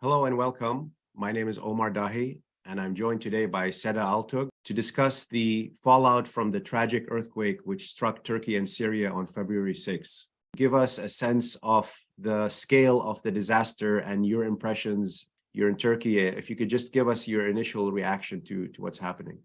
Hello and welcome. My name is Omar Dahi, and I'm joined today by Seda Altug to discuss the fallout from the tragic earthquake which struck Turkey and Syria on February 6. Give us a sense of the scale of the disaster and your impressions. You're in Turkey. If you could just give us your initial reaction to what's happening.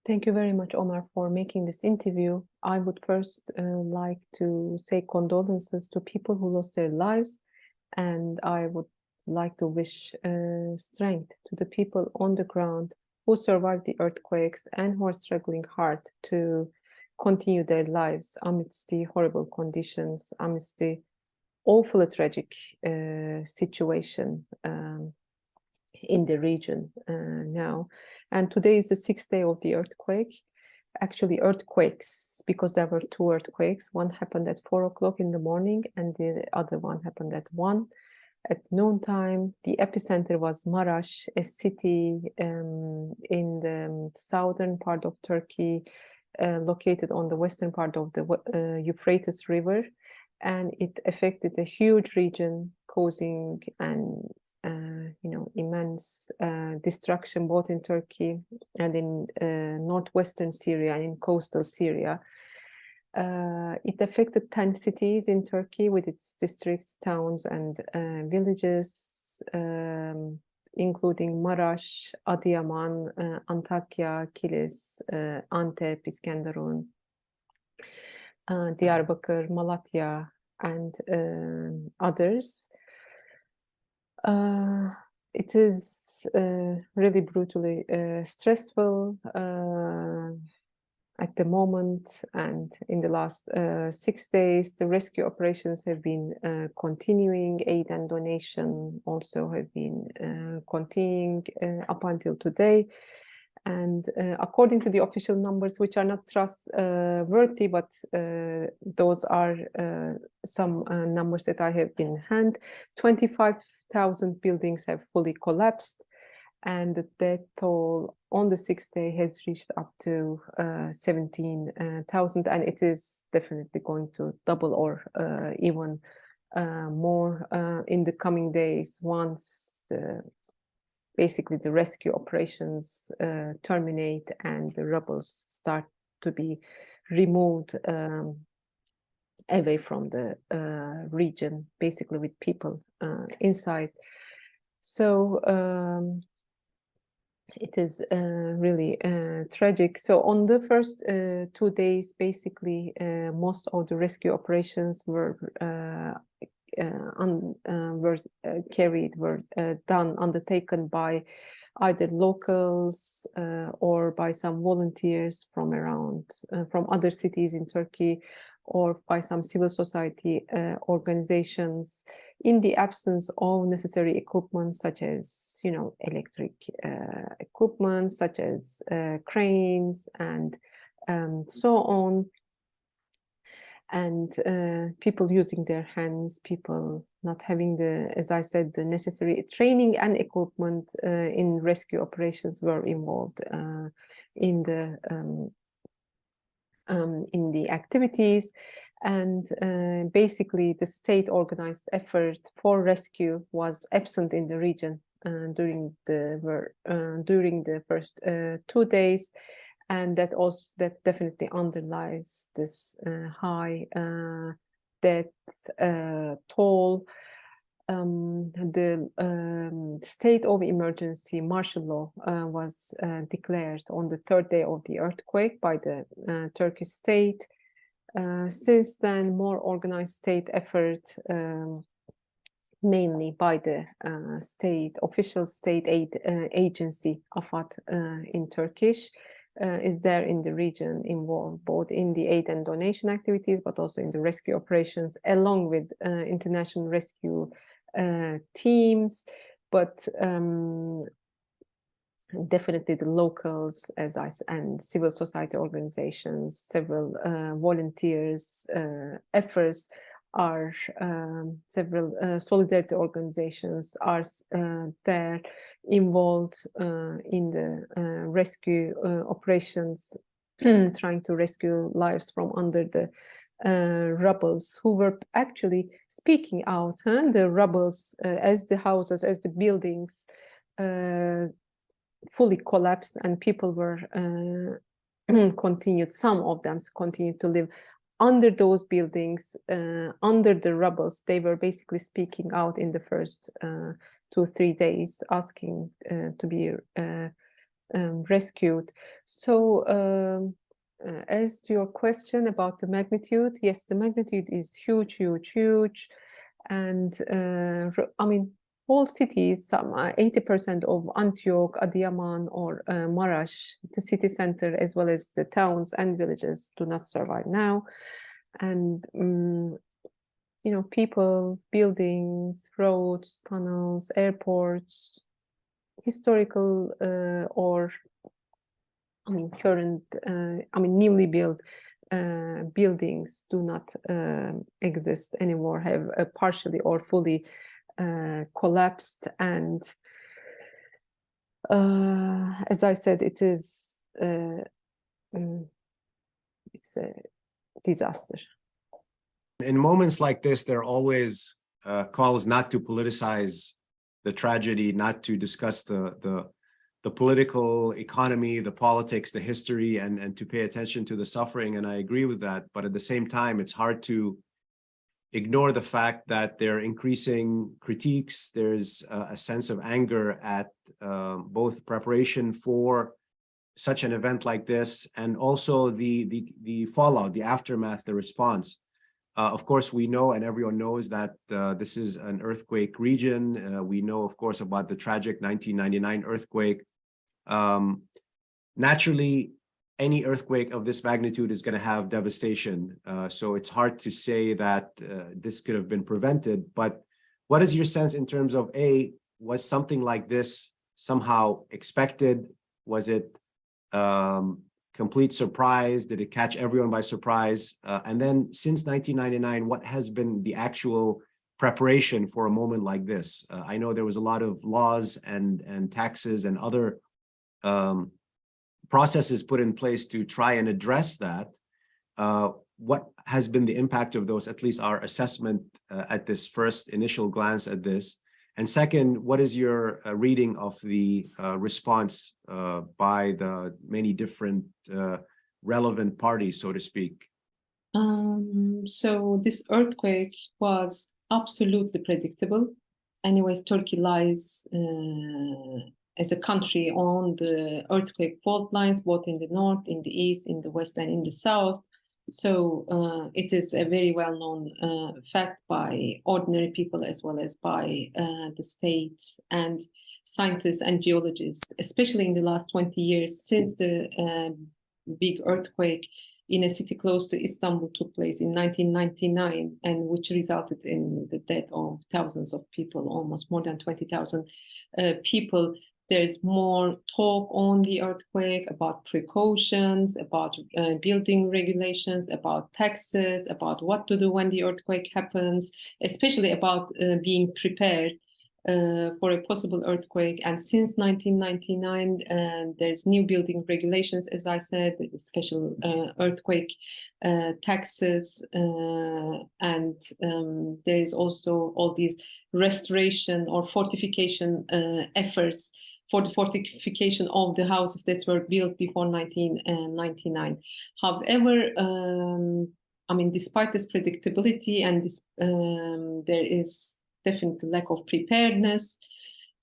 Thank you very much, Omar, for making this interview. I would first like to say condolences to people who lost their lives, and I would like to wish strength to the people on the ground who survived the earthquakes and who are struggling hard to continue their lives amidst the horrible conditions, amidst the awfully tragic situation in the region now. And today is the 6th day of the earthquake. Actually, earthquakes, because there were two earthquakes. One happened at 4 o'clock in the morning, and the other one happened at 1 at noontime. The epicenter was Maraş, a city in the southern part of Turkey, located on the western part of the Euphrates River, and it affected a huge region, causing immense destruction both in Turkey and in northwestern Syria and in coastal Syria. It affected 10 cities in Turkey with its districts, towns, and villages, including Maraş, Adıyaman, Antakya, Kilis, Antep, İskenderun, Diyarbakır, Malatya, and others. It is really brutally stressful at the moment, and in the last 6 days, the rescue operations have been continuing. Aid and donation also have been continuing up until today. And according to the official numbers, which are not trustworthy, but those are some numbers that I have in hand, 25,000 buildings have fully collapsed, and the death toll on the 6th day has reached up to 17,000, and it is definitely going to double or even more in the coming days once basically the rescue operations terminate and the rubble start to be removed away from the region, basically with people inside. So it is really tragic. So on the first 2 days, basically most of the rescue operations were undertaken by either locals or by some volunteers from other cities in Turkey, or by some civil society organizations, in the absence of necessary equipment such as electric equipment, such as cranes and so on. And people using their hands, people not having as I said, the necessary training and equipment in rescue operations were involved in the activities. And basically the state organized effort for rescue was absent in the region during the first 2 days. And that definitely underlies this high death toll. The state of emergency, martial law, was declared on the 3rd day of the earthquake by the Turkish state. Since then, more organized state effort, mainly by the official state aid agency, AFAD in Turkish, is there in the region, involved both in the aid and donation activities, but also in the rescue operations, along with international rescue teams. But definitely the locals and civil society organizations, several volunteers efforts are several solidarity organizations are there involved in the rescue operations, trying to rescue lives from under the rebels who were actually speaking out. The rebels, as the houses, as the buildings fully collapsed, and people were some of them continued to live under those buildings, under the rebels. They were basically speaking out in the first 2-3 days, asking to be rescued. So as to your question about the magnitude, yes, the magnitude is huge, huge, huge. And I mean, whole cities, some 80% of Antioch, Adıyaman, or Maraş, the city center, as well as the towns and villages, do not survive now. And you know, people, buildings, roads, tunnels, airports, historical or current, newly built buildings do not exist anymore, have partially or fully collapsed. And as I said, it's a disaster. In moments like this, there are always calls not to politicize the tragedy, not to discuss the political economy, the politics, the history, and to pay attention to the suffering. And I agree with that. But at the same time, it's hard to ignore the fact that there are increasing critiques. There's a sense of anger at both preparation for such an event like this, and also the fallout, the aftermath, the response. Of course, we know, and everyone knows, that this is an earthquake region. We know, of course, about the tragic 1999 earthquake. Naturally, any earthquake of this magnitude is going to have devastation. So it's hard to say that this could have been prevented. But what is your sense in terms of, was something like this somehow expected? Was it complete surprise? Did it catch everyone by surprise? And then since 1999, what has been the actual preparation for a moment like this? I know there was a lot of laws and taxes and other processes put in place to try and address that. What has been the impact of those, at least our assessment at this first initial glance at this? And second, what is your reading of the response by the many different relevant parties, so to speak? So this earthquake was absolutely predictable. Anyways, Turkey lies as a country on the earthquake fault lines, both in the north, in the east, in the west, and in the south. So it is a very well-known fact by ordinary people, as well as by the state and scientists and geologists, especially in the last 20 years since the big earthquake in a city close to Istanbul took place in 1999, and which resulted in the death of thousands of people, almost more than 20,000 people. There's more talk on the earthquake, about precautions, about building regulations, about taxes, about what to do when the earthquake happens, especially about being prepared for a possible earthquake. And since 1999, there's new building regulations, as I said, special earthquake taxes, and there is also all these restoration or fortification efforts for the fortification of the houses that were built before 1999. However, despite this predictability and this, there is definitely lack of preparedness,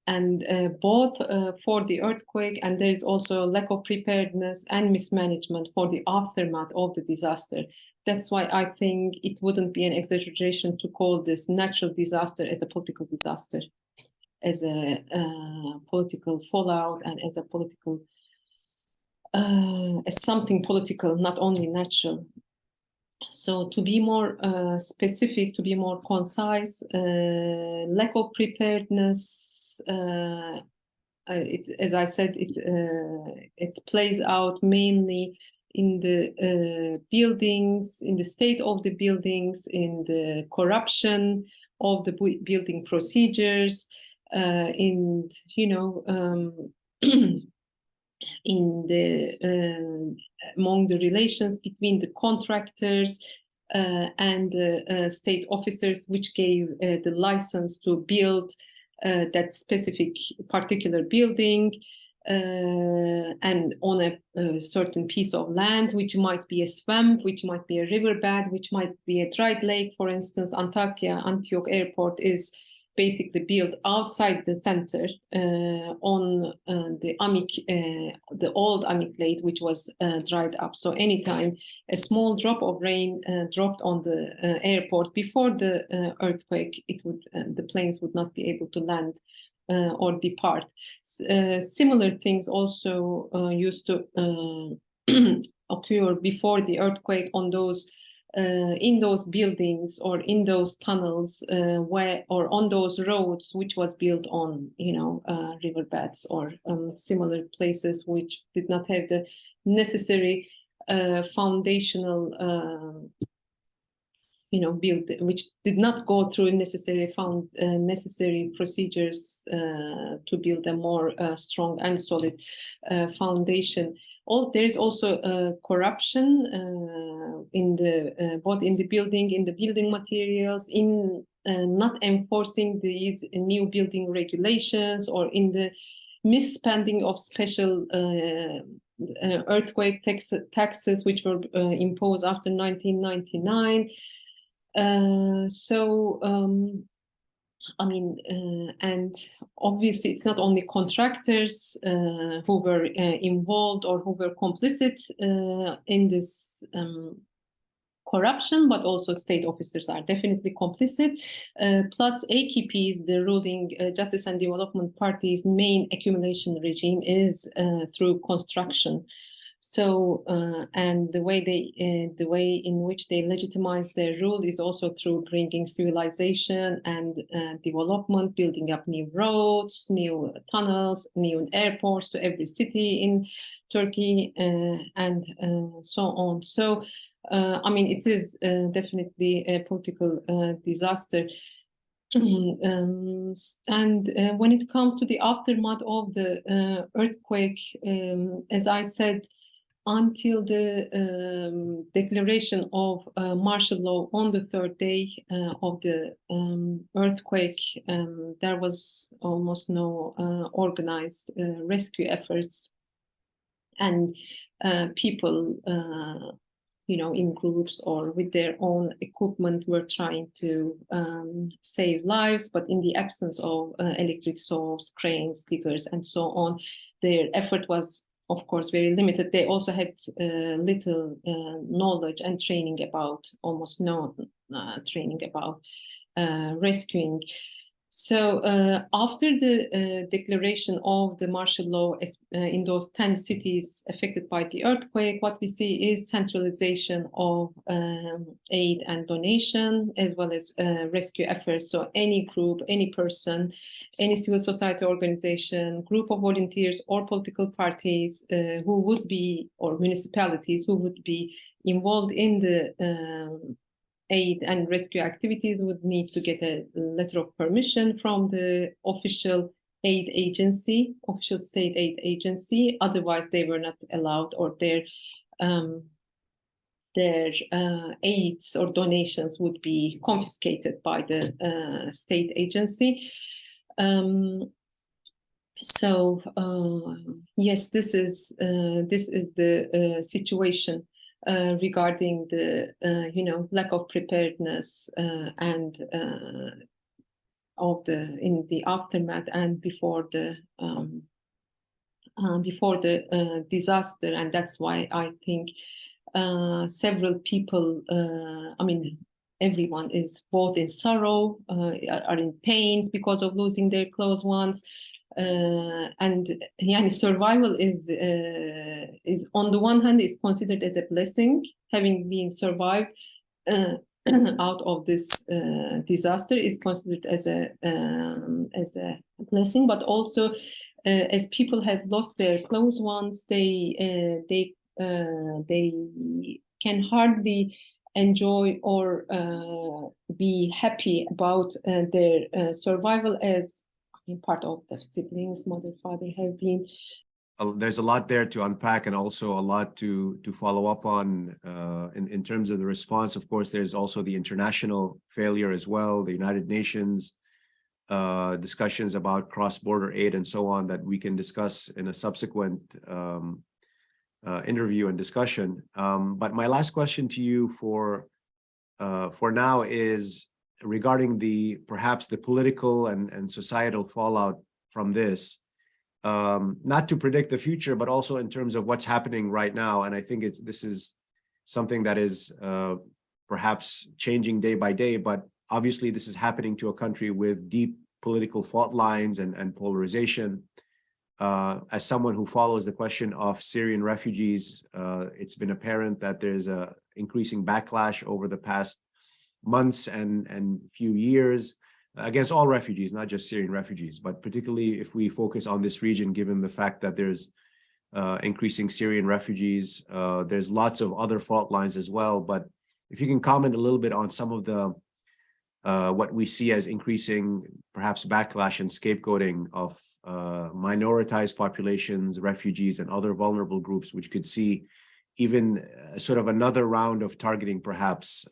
and both for the earthquake, and there is also lack of preparedness and mismanagement for the aftermath of the disaster. That's why I think it wouldn't be an exaggeration to call this natural disaster as a political disaster, as a political fallout, and as a political, as something political, not only natural. So to be more specific, to be more concise, lack of preparedness, as I said, it plays out mainly in the buildings, in the state of the buildings, in the corruption of the building procedures, in, in the among the relations between the contractors, and state officers, which gave the license to build that specific particular building and on a certain piece of land, which might be a swamp, which might be a riverbed, which might be a dried lake. For instance, Antioch Airport is basically built outside the center on the old Amik Lake, which was dried up. So anytime a small drop of rain dropped on the airport before the earthquake, the planes would not be able to land or depart. Similar things also used to occur before the earthquake on those in those buildings or in those tunnels or on those roads which was built on riverbeds or similar places which did not have the necessary foundational which did not go through necessary procedures to build a more strong and solid foundation. There is also corruption in both in the building materials, in not enforcing these new building regulations, or in the misspending of special earthquake taxes which were imposed after 1999. And obviously it's not only contractors who were involved or who were complicit in this corruption, but also state officers are definitely complicit. Plus AKP's, the ruling Justice and Development Party's main accumulation regime is through construction. So, and the way in which they legitimize their rule is also through bringing civilization and development, building up new roads, new tunnels, new airports to every city in Turkey, and so on. So, it is definitely a political disaster. And when it comes to the aftermath of the earthquake, as I said, until the declaration of martial law on the third day of the earthquake, there was almost no organized rescue efforts, and people, in groups or with their own equipment were trying to save lives, but in the absence of electric saws, cranes, diggers, and so on, their effort was, of course, very limited. They also had little knowledge and training about, almost no training about rescuing. So after the declaration of the martial law in those 10 cities affected by the earthquake, what we see is centralization of aid and donation, as well as rescue efforts. So any group, any person, any civil society organization, group of volunteers or political parties who would be, or municipalities who would be involved in the aid and rescue activities would need to get a letter of permission from the official aid agency, official state aid agency. Otherwise, they were not allowed, or their aids or donations would be confiscated by the state agency. Yes, this is the situation regarding the lack of preparedness and in the aftermath and before the disaster. And that's why I think several people, everyone is both in sorrow, are in pains because of losing their close ones. And survival is on the one hand is considered as a blessing. Having been survived out of this disaster is considered as a blessing, but also as people have lost their close ones, they can hardly enjoy or be happy about their survival, as part of the siblings, mother, father have been there's a lot there to unpack and also a lot to follow up on in terms of the response. Of course, there's also the international failure as well, the United Nations discussions about cross-border aid and so on that we can discuss in a subsequent interview and discussion. But my last question to you for now is regarding perhaps the political and societal fallout from this. Not to predict the future, but also in terms of what's happening right now. And I think this is something that is perhaps changing day by day, but obviously this is happening to a country with deep political fault lines and polarization. As someone who follows the question of Syrian refugees, it's been apparent that there's a increasing backlash over the past months and few years against all refugees, not just Syrian refugees, but particularly if we focus on this region, given the fact that there's increasing Syrian refugees, there's lots of other fault lines as well. But if you can comment a little bit on some of the what we see as increasing perhaps backlash and scapegoating of minoritized populations, refugees, and other vulnerable groups, which could see even sort of another round of targeting perhaps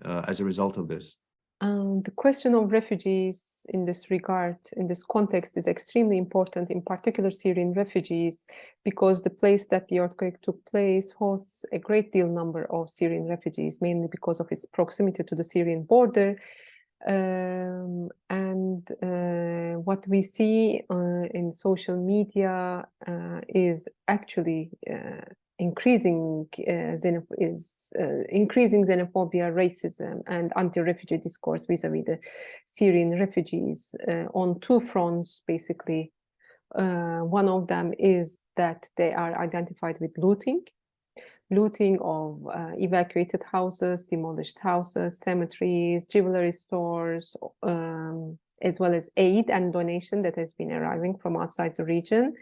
as a result of this. The question of refugees in this regard, in this context, is extremely important, in particular Syrian refugees, because the place that the earthquake took place hosts a great deal number of Syrian refugees, mainly because of its proximity to the Syrian border. What we see in social media is actually increasing xenophobia, racism, and anti-refugee discourse vis-a-vis the Syrian refugees on two fronts, basically. One of them is that they are identified with looting of evacuated houses, demolished houses, cemeteries, jewelry stores, as well as aid and donation that has been arriving from outside the region.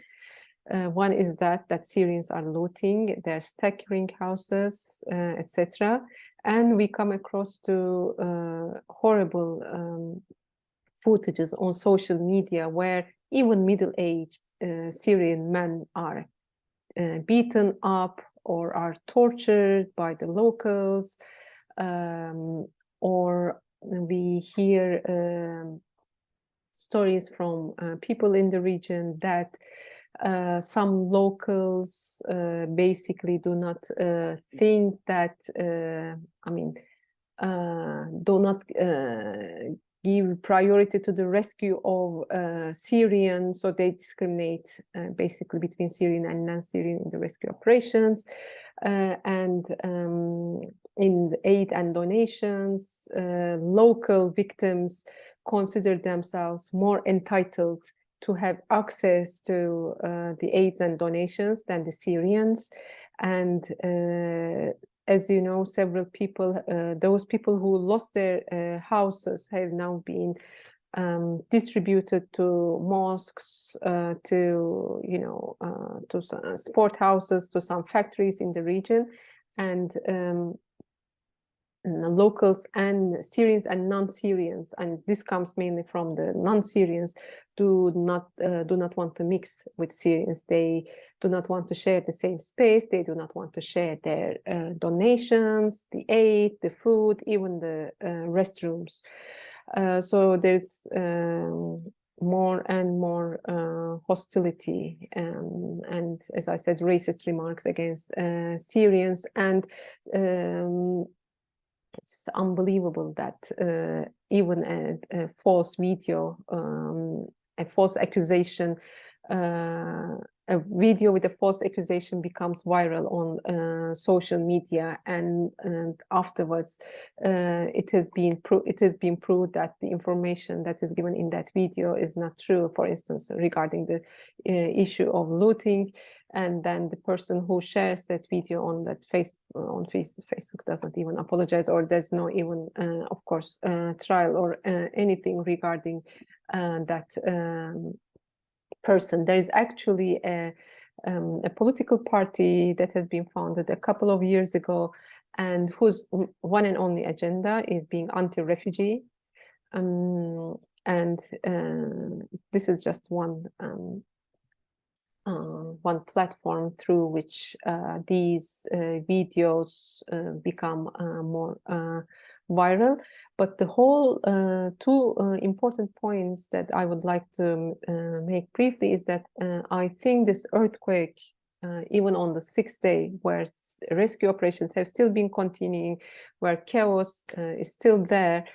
One is that Syrians are looting, they're staggering houses, etc. And we come across to horrible footages on social media where even middle-aged Syrian men are beaten up or are tortured by the locals, or we hear stories from people in the region that some locals basically do not think that, do not give priority to the rescue of Syrians, so they discriminate basically between Syrian and non-Syrian in the rescue operations. In the aid and donations, local victims consider themselves more entitled to have access to the aids and donations than the Syrians. And as you know, several people, those people who lost their houses have now been distributed to mosques, to some sport houses, to some factories in the region. And locals and Syrians and non-Syrians, and this comes mainly from the non-Syrians, do not want to mix with Syrians. They do not want to share the same space. They do not want to share their donations, the aid, the food, even the restrooms. So there's more and more hostility and, as I said, racist remarks against Syrians. And it's unbelievable that even a false video, a false accusation, a video with a false accusation becomes viral on social media, and afterwards it has been proved that the information that is given in that video is not true. For instance, regarding the issue of looting, and then the person who shares that video on that Facebook does not even apologize, or there's no even, of course, trial or anything regarding that person. There is actually a political party that has been founded a couple of years ago, and whose one and only agenda is being anti-refugee. This is just one one platform through which these videos become more viral. But the whole two important points that I would like to make briefly is that I think this earthquake, even on the sixth day, where rescue operations have still been continuing, where chaos is still there,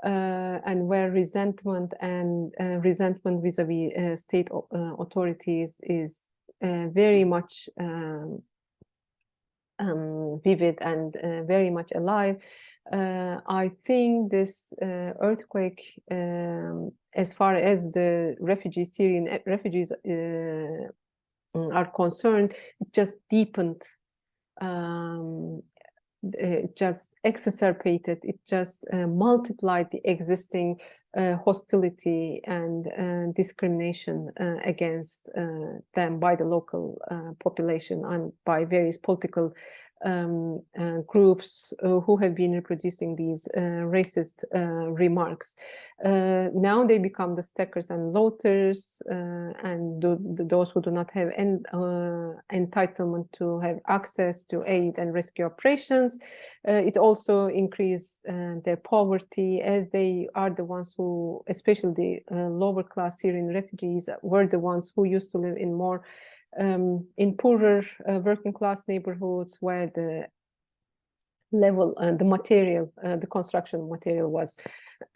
and where resentment vis-a-vis state authorities is very much vivid and very much alive. I think this earthquake, as far as the Syrian refugees are concerned, just deepened, it just exacerbated, it just multiplied the existing hostility and discrimination against them by the local population and by various political groups who have been reproducing these racist remarks. Now they become the stackers and looters, and those who do not have entitlement to have access to aid and rescue operations. It also increased their poverty, as they are the ones who, especially the lower class Syrian refugees, were the ones who used to live in more in poorer working class neighborhoods, where the level, the material, the construction material was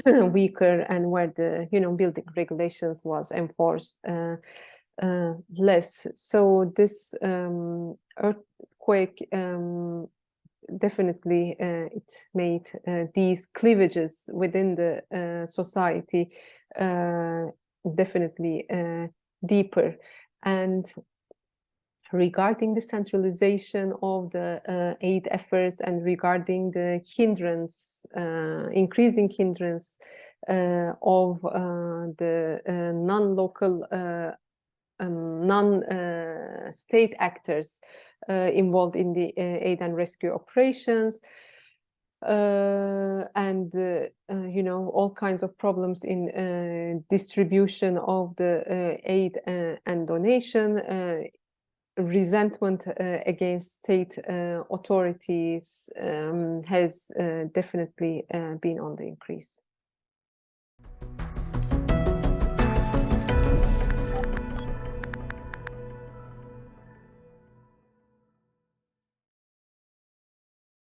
weaker, and where the building regulations was enforced less. So this earthquake definitely it made these cleavages within the society definitely deeper. And regarding the centralization of the aid efforts, and regarding the hindrance, increasing hindrance of the non-local, non-state actors involved in the aid and rescue operations, and all kinds of problems in distribution of the aid and donation, resentment against state authorities has definitely been on the increase.